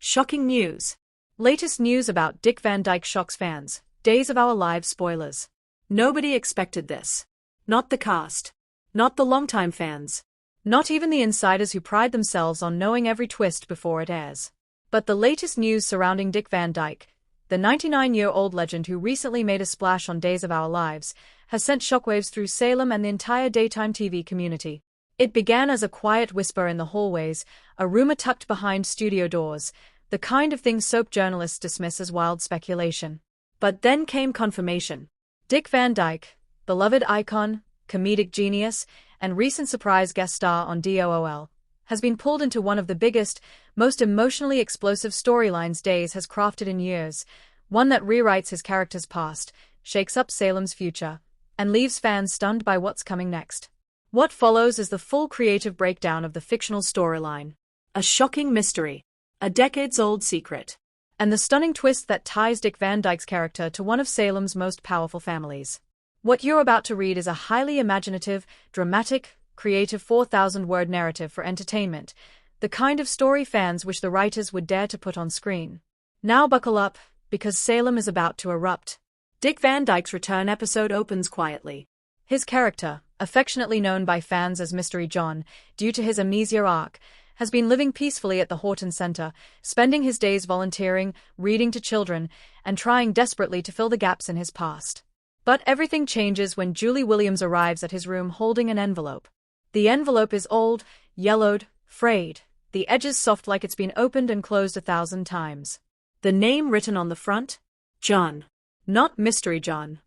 Shocking news. Latest news about Dick Van Dyke shocks fans. Days of Our Lives spoilers. Nobody expected this. Not the cast. Not the longtime fans. Not even the insiders who pride themselves on knowing every twist before it airs. But the latest news surrounding Dick Van Dyke, the 99-year-old legend who recently made a splash on Days of Our Lives, has sent shockwaves through Salem and the entire daytime TV community. It began as a quiet whisper in the hallways, a rumor tucked behind studio doors, the kind of thing soap journalists dismiss as wild speculation. But then came confirmation. Dick Van Dyke, beloved icon, comedic genius, and recent surprise guest star on DOOL, has been pulled into one of the biggest, most emotionally explosive storylines Days has crafted in years, one that rewrites his character's past, shakes up Salem's future, and leaves fans stunned by what's coming next. What follows is the full creative breakdown of the fictional storyline. A shocking mystery. A decades-old secret. And the stunning twist that ties Dick Van Dyke's character to one of Salem's most powerful families. What you're about to read is a highly imaginative, dramatic, creative 4,000-word narrative for entertainment, the kind of story fans wish the writers would dare to put on screen. Now buckle up, because Salem is about to erupt. Dick Van Dyke's return episode opens quietly. His character, affectionately known by fans as Mystery John, due to his amnesia arc, has been living peacefully at the Horton Center, spending his days volunteering, reading to children, and trying desperately to fill the gaps in his past. But everything changes when Julie Williams arrives at his room holding an envelope. The envelope is old, yellowed, frayed, the edges soft like it's been opened and closed 1,000 times. The name written on the front? John. Not Mystery John.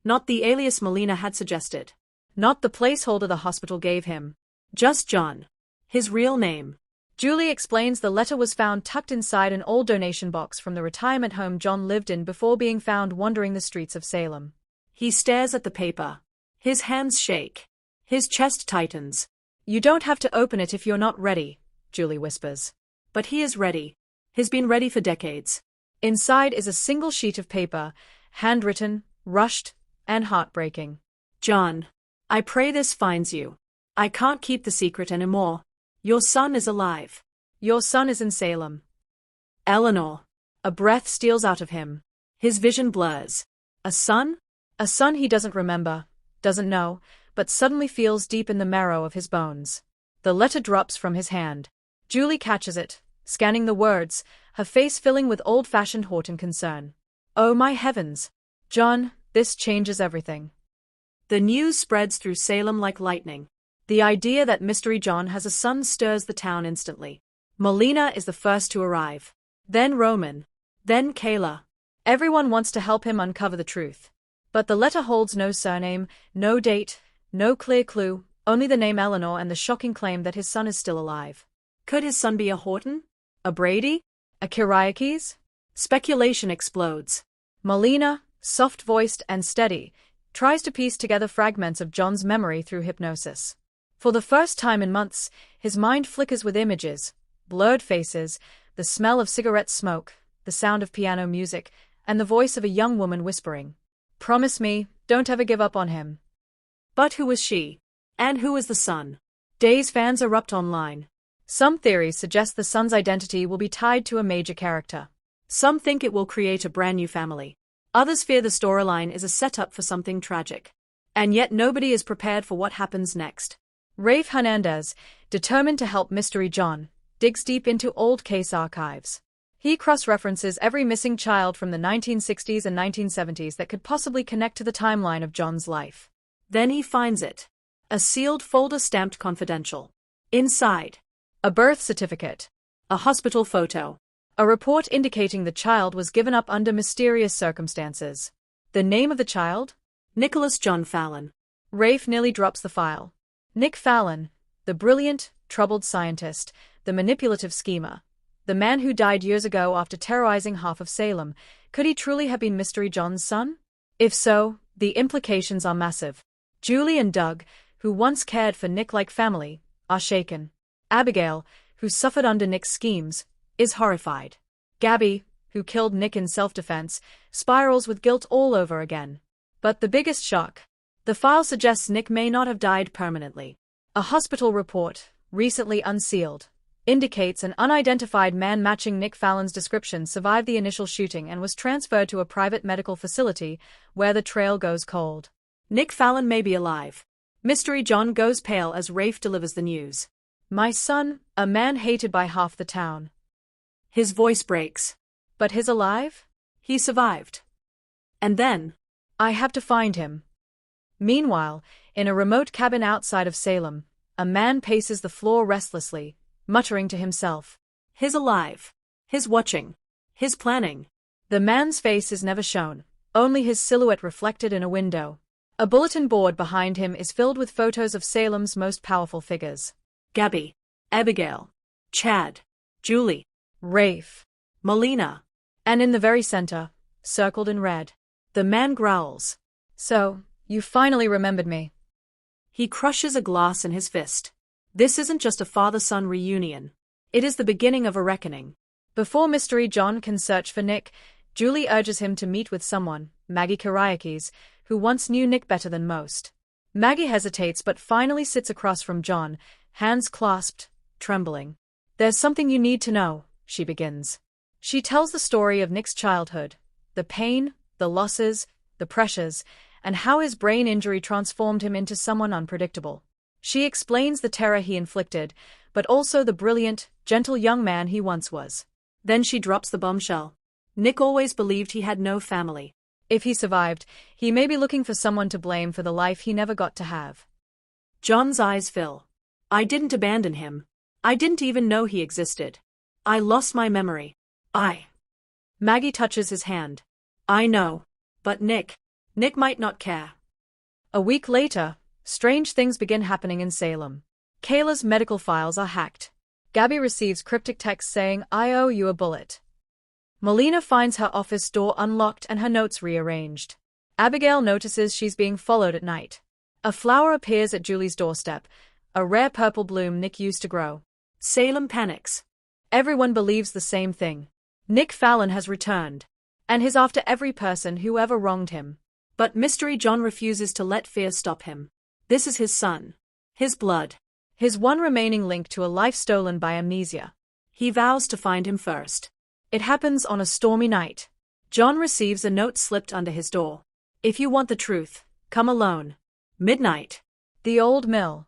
Not the alias Melina had suggested. Not the placeholder the hospital gave him. Just John. His real name. Julie explains the letter was found tucked inside an old donation box from the retirement home John lived in before being found wandering the streets of Salem. He stares at the paper. His hands shake. His chest tightens. "You don't have to open it if you're not ready," Julie whispers. But he is ready. He's been ready for decades. Inside is a single sheet of paper, handwritten, rushed, and heartbreaking. "John, I pray this finds you. I can't keep the secret anymore. Your son is alive. Your son is in Salem." Eleanor. A breath steals out of him. His vision blurs. A son? A son he doesn't remember, doesn't know, but suddenly feels deep in the marrow of his bones. The letter drops from his hand. Julie catches it, scanning the words, her face filling with old-fashioned Horton concern. "Oh my heavens! John, this changes everything." The news spreads through Salem like lightning. The idea that Mystery John has a son stirs the town instantly. Melina is the first to arrive. Then Roman. Then Kayla. Everyone wants to help him uncover the truth. But the letter holds no surname, no date, no clear clue, only the name Eleanor and the shocking claim that his son is still alive. Could his son be a Horton? A Brady? A Kyriakes? Speculation explodes. Melina, soft-voiced and steady, tries to piece together fragments of John's memory through hypnosis. For the first time in months, his mind flickers with images, blurred faces, the smell of cigarette smoke, the sound of piano music, and the voice of a young woman whispering, "Promise me, don't ever give up on him." But who was she? And who is the son? Days fans erupt online. Some theories suggest the son's identity will be tied to a major character. Some think it will create a brand new family. Others fear the storyline is a setup for something tragic. And yet nobody is prepared for what happens next. Rafe Hernandez, determined to help Mystery John, digs deep into old case archives. He cross-references every missing child from the 1960s and 1970s that could possibly connect to the timeline of John's life. Then he finds it. A sealed folder stamped confidential. Inside, a birth certificate, a hospital photo, a report indicating the child was given up under mysterious circumstances. The name of the child? Nicholas John Fallon. Rafe nearly drops the file. Nick Fallon, the brilliant, troubled scientist, the manipulative schemer, the man who died years ago after terrorizing half of Salem, could he truly have been Mystery John's son? If so, the implications are massive. Julie and Doug, who once cared for Nick like family, are shaken. Abigail, who suffered under Nick's schemes, is horrified. Gabby, who killed Nick in self-defense, spirals with guilt all over again. But the biggest shock? The file suggests Nick may not have died permanently. A hospital report, recently unsealed, indicates an unidentified man matching Nick Fallon's description survived the initial shooting and was transferred to a private medical facility where the trail goes cold. Nick Fallon may be alive. Mystery John goes pale as Rafe delivers the news. My son, a man hated by half the town. His voice breaks. But he's alive? He survived. And then, I have to find him. Meanwhile, in a remote cabin outside of Salem, a man paces the floor restlessly, muttering to himself. He's alive. He's watching. He's planning. The man's face is never shown, only his silhouette reflected in a window. A bulletin board behind him is filled with photos of Salem's most powerful figures. Gabby, Abigail, Chad, Julie, Rafe, Melina. And in the very center, circled in red, the man growls. So, you finally remembered me. He crushes a glass in his fist. This isn't just a father-son reunion. It is the beginning of a reckoning. Before Mystery John can search for Nick, Julie urges him to meet with someone, Maggie Kyriakis, who once knew Nick better than most. Maggie hesitates but finally sits across from John, hands clasped, trembling. There's something you need to know, she begins. She tells the story of Nick's childhood, the pain, the losses, the pressures, and how his brain injury transformed him into someone unpredictable. She explains the terror he inflicted, but also the brilliant, gentle young man he once was. Then she drops the bombshell. Nick always believed he had no family. If he survived, he may be looking for someone to blame for the life he never got to have. John's eyes fill. I didn't abandon him. I didn't even know he existed. I lost my memory. Maggie touches his hand. I know. But Nick might not care. A week later, strange things begin happening in Salem. Kayla's medical files are hacked. Gabby receives cryptic texts saying, I owe you a bullet. Melina finds her office door unlocked and her notes rearranged. Abigail notices she's being followed at night. A flower appears at Julie's doorstep, a rare purple bloom Nick used to grow. Salem panics. Everyone believes the same thing. Nick Fallon has returned, and he's after every person who ever wronged him. But Mystery John refuses to let fear stop him. This is his son. His blood. His one remaining link to a life stolen by amnesia. He vows to find him first. It happens on a stormy night. John receives a note slipped under his door. If you want the truth, come alone. Midnight. The old mill.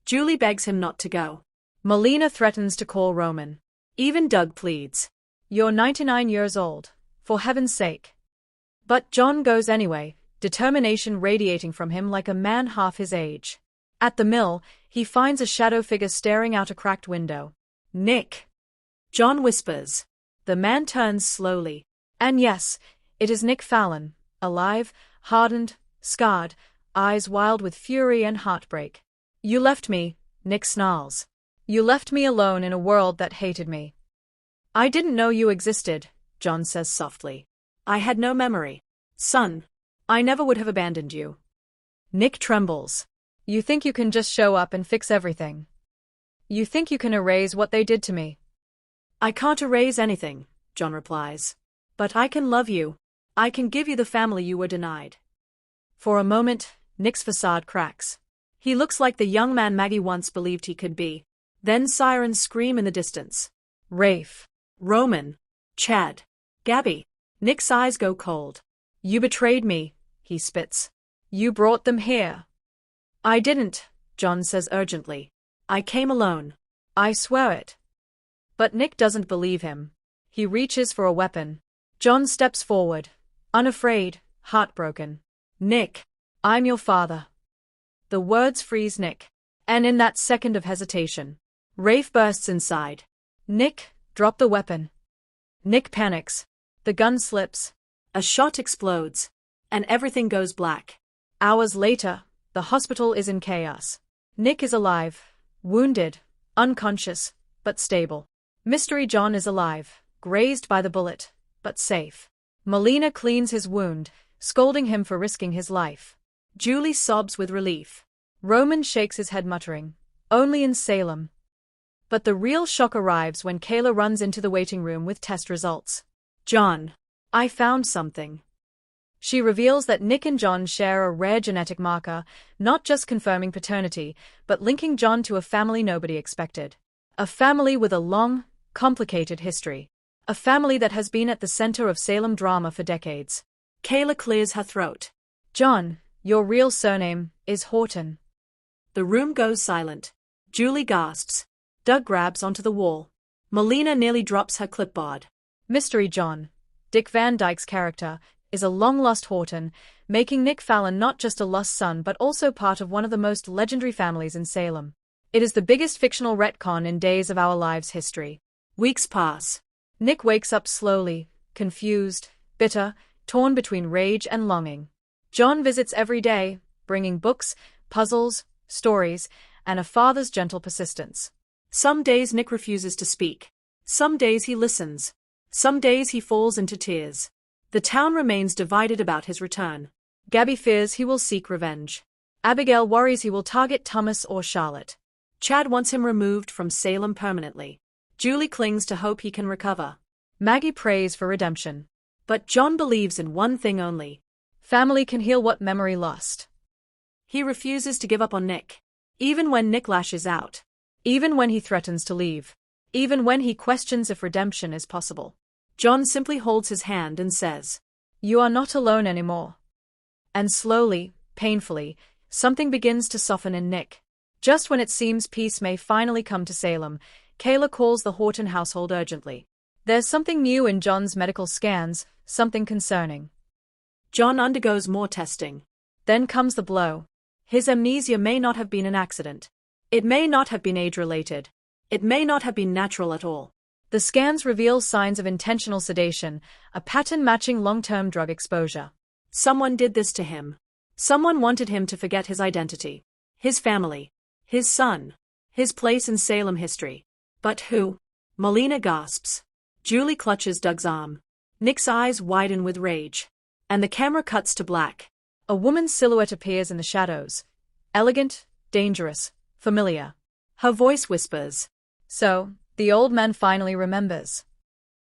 Julie begs him not to go. Melina threatens to call Roman. Even Doug pleads. You're 99 years old, for heaven's sake. But John goes anyway, determination radiating from him like a man half his age. At the mill, he finds a shadow figure staring out a cracked window. Nick. John whispers. The man turns slowly. And yes, it is Nick Fallon, alive, hardened, scarred, eyes wild with fury and heartbreak. You left me, Nick snarls. You left me alone in a world that hated me. I didn't know you existed, John says softly. I had no memory. Son, I never would have abandoned you. Nick trembles. You think you can just show up and fix everything? You think you can erase what they did to me? I can't erase anything, John replies. But I can love you. I can give you the family you were denied. For a moment, Nick's facade cracks. He looks like the young man Maggie once believed he could be. Then sirens scream in the distance. Rafe. Roman. Chad. Gabby. Nick's eyes go cold. You betrayed me, he spits. You brought them here. I didn't, John says urgently. I came alone. I swear it. But Nick doesn't believe him. He reaches for a weapon. John steps forward, unafraid, heartbroken. Nick, I'm your father. The words freeze Nick. And in that second of hesitation, Rafe bursts inside. Nick, drop the weapon. Nick panics. The gun slips. A shot explodes. And everything goes black. Hours later, the hospital is in chaos. Nick is alive, wounded, unconscious, but stable. Mystery John is alive, grazed by the bullet, but safe. Melina cleans his wound, scolding him for risking his life. Julie sobs with relief. Roman shakes his head muttering, only in Salem. But the real shock arrives when Kayla runs into the waiting room with test results. John, I found something. She reveals that Nick and John share a rare genetic marker, not just confirming paternity, but linking John to a family nobody expected. A family with a long, complicated history. A family that has been at the center of Salem drama for decades. Kayla clears her throat. John, your real surname is Horton. The room goes silent. Julie gasps. Doug grabs onto the wall. Melina nearly drops her clipboard. Mystery John, Dick Van Dyke's character, is a long-lost Horton, making Nick Fallon not just a lost son but also part of one of the most legendary families in Salem. It is the biggest fictional retcon in Days of Our Lives history. Weeks pass. Nick wakes up slowly, confused, bitter, torn between rage and longing. John visits every day, bringing books, puzzles, stories, and a father's gentle persistence. Some days Nick refuses to speak. Some days he listens. Some days he falls into tears. The town remains divided about his return. Gabby fears he will seek revenge. Abigail worries he will target Thomas or Charlotte. Chad wants him removed from Salem permanently. Julie clings to hope he can recover. Maggie prays for redemption. But John believes in one thing only. Family can heal what memory lost. He refuses to give up on Nick. Even when Nick lashes out. Even when he threatens to leave. Even when he questions if redemption is possible. John simply holds his hand and says, "You are not alone anymore." And slowly, painfully, something begins to soften in Nick. Just when it seems peace may finally come to Salem, Kayla calls the Horton household urgently. There's something new in John's medical scans, something concerning. John undergoes more testing. Then comes the blow. His amnesia may not have been an accident. It may not have been age-related. It may not have been natural at all. The scans reveal signs of intentional sedation, a pattern matching long-term drug exposure. Someone did this to him. Someone wanted him to forget his identity, his family, his son, his place in Salem history. But who? Melina gasps. Julie clutches Doug's arm. Nick's eyes widen with rage. And the camera cuts to black. A woman's silhouette appears in the shadows. Elegant, dangerous, familiar. Her voice whispers. So, the old man finally remembers.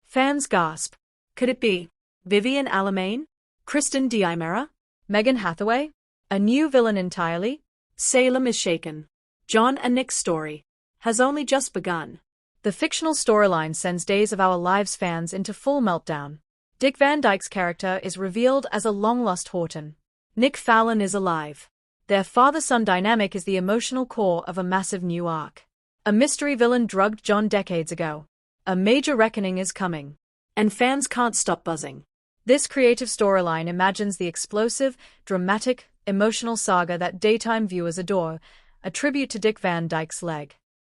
Fans gasp. Could it be Vivian Alamain? Kristen Diamera? Megan Hathaway? A new villain entirely? Salem is shaken. John and Nick's story has only just begun. The fictional storyline sends Days of Our Lives fans into full meltdown. Dick Van Dyke's character is revealed as a long-lost Horton. Nick Fallon is alive. Their father-son dynamic is the emotional core of a massive new arc. A mystery villain drugged John decades ago. A major reckoning is coming. And fans can't stop buzzing. This creative storyline imagines the explosive, dramatic, emotional saga that daytime viewers adore, a tribute to Dick Van Dyke's leg.